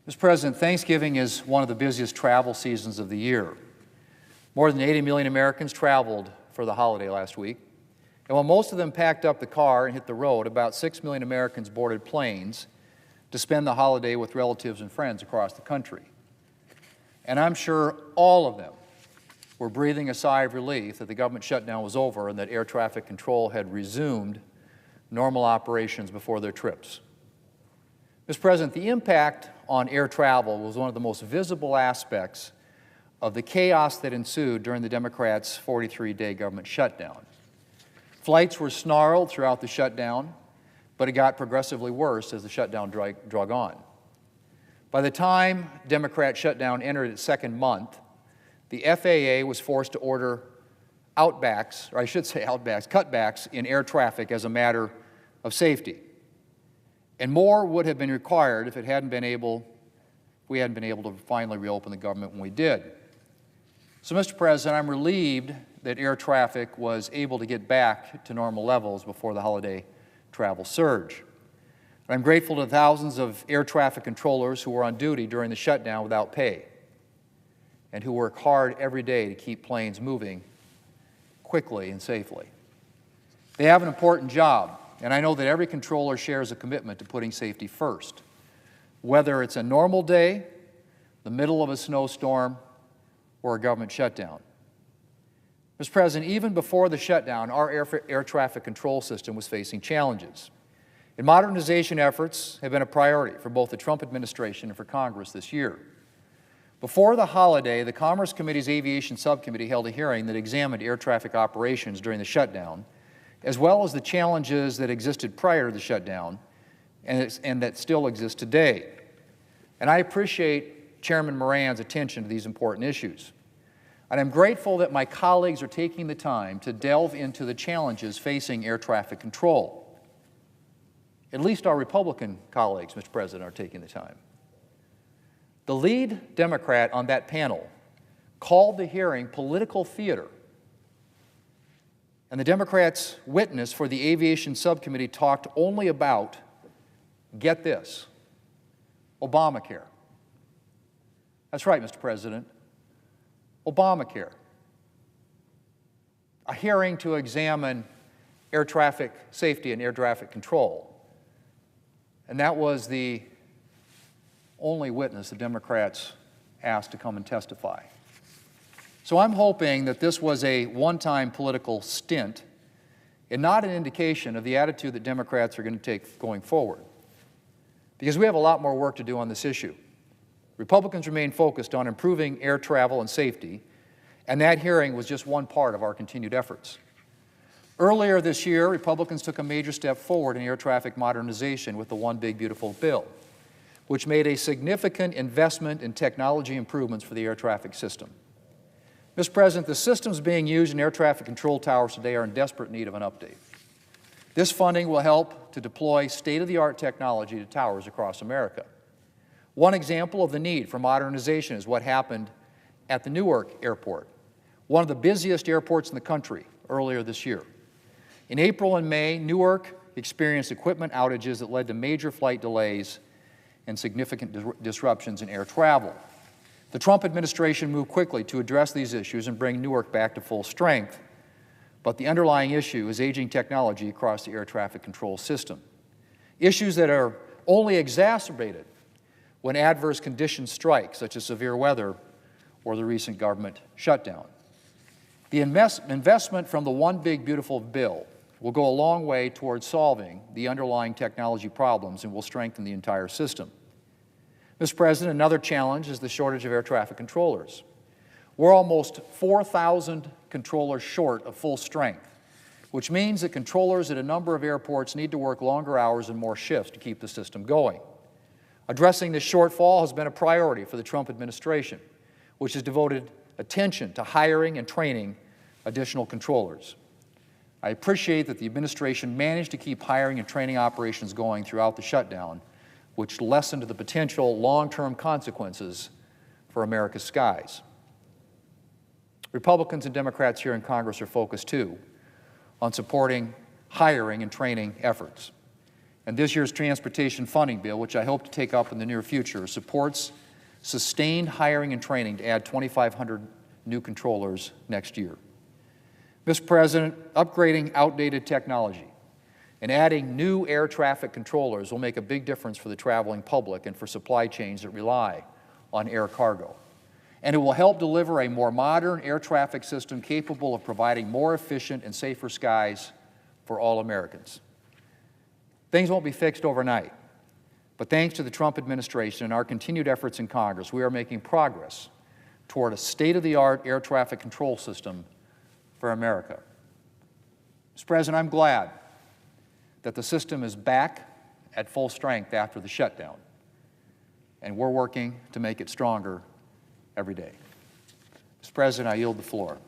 Mr. President, Thanksgiving is one of the busiest travel seasons of the year. More than 80 million Americans traveled for the holiday last week. And while most of them packed up the car and hit the road, about 6 million Americans boarded planes to spend the holiday with relatives and friends across the country. And I'm sure all of them were breathing a sigh of relief that the government shutdown was over and that air traffic control had resumed normal operations before their trips. Mr. President, the impact on air travel was one of the most visible aspects of the chaos that ensued during the Democrats' 43-day government shutdown. Flights were snarled throughout the shutdown, but it got progressively worse as the shutdown drug on. By the time Democrat shutdown entered its second month, the FAA was forced to order cutbacks in air traffic as a matter of safety. And more would have been required if we hadn't been able to finally reopen the government when we did. So, Mr. President, I'm relieved that air traffic was able to get back to normal levels before the holiday travel surge. I'm grateful to thousands of air traffic controllers who were on duty during the shutdown without pay and who work hard every day to keep planes moving quickly and safely. They have an important job, and I know that every controller shares a commitment to putting safety first, whether it's a normal day, the middle of a snowstorm, or a government shutdown. Mr. President, even before the shutdown, our air traffic control system was facing challenges. And modernization efforts have been a priority for both the Trump administration and for Congress this year. Before the holiday, the Commerce Committee's Aviation Subcommittee held a hearing that examined air traffic operations during the shutdown, as well as the challenges that existed prior to the shutdown and that still exist today. And I appreciate Chairman Moran's attention to these important issues. And I'm grateful that my colleagues are taking the time to delve into the challenges facing air traffic control. At least our Republican colleagues, Mr. President, are taking the time. The lead Democrat on that panel called the hearing political theater. And the Democrats' witness for the Aviation Subcommittee talked only about, get this, Obamacare. That's right, Mr. President, Obamacare. A hearing to examine air traffic safety and air traffic control. And that was the only witness the Democrats asked to come and testify. So I'm hoping that this was a one-time political stint and not an indication of the attitude that Democrats are going to take going forward. Because we have a lot more work to do on this issue. Republicans remain focused on improving air travel and safety, and that hearing was just one part of our continued efforts. Earlier this year, Republicans took a major step forward in air traffic modernization with the One Big Beautiful Bill, which made a significant investment in technology improvements for the air traffic system. Mr. President, the systems being used in air traffic control towers today are in desperate need of an update. This funding will help to deploy state-of-the-art technology to towers across America. One example of the need for modernization is what happened at the Newark Airport, one of the busiest airports in the country, earlier this year. In April and May, Newark experienced equipment outages that led to major flight delays and significant disruptions in air travel. The Trump administration moved quickly to address these issues and bring Newark back to full strength, but the underlying issue is aging technology across the air traffic control system. Issues that are only exacerbated when adverse conditions strike, such as severe weather or the recent government shutdown. The investment from the One Big Beautiful Bill will go a long way towards solving the underlying technology problems and will strengthen the entire system. Mr. President, another challenge is the shortage of air traffic controllers. We're almost 4,000 controllers short of full strength, which means that controllers at a number of airports need to work longer hours and more shifts to keep the system going. Addressing this shortfall has been a priority for the Trump administration, which has devoted attention to hiring and training additional controllers. I appreciate that the administration managed to keep hiring and training operations going throughout the shutdown, which lessened the potential long-term consequences for America's skies. Republicans and Democrats here in Congress are focused, too, on supporting hiring and training efforts. And this year's transportation funding bill, which I hope to take up in the near future, supports sustained hiring and training to add 2,500 new controllers next year. Mr. President, upgrading outdated technology and adding new air traffic controllers will make a big difference for the traveling public and for supply chains that rely on air cargo. And it will help deliver a more modern air traffic system capable of providing more efficient and safer skies for all Americans. Things won't be fixed overnight, but thanks to the Trump administration and our continued efforts in Congress, we are making progress toward a state-of-the-art air traffic control system for America. Mr. President, I'm glad that the system is back at full strength after the shutdown, and we're working to make it stronger every day. Mr. President, I yield the floor.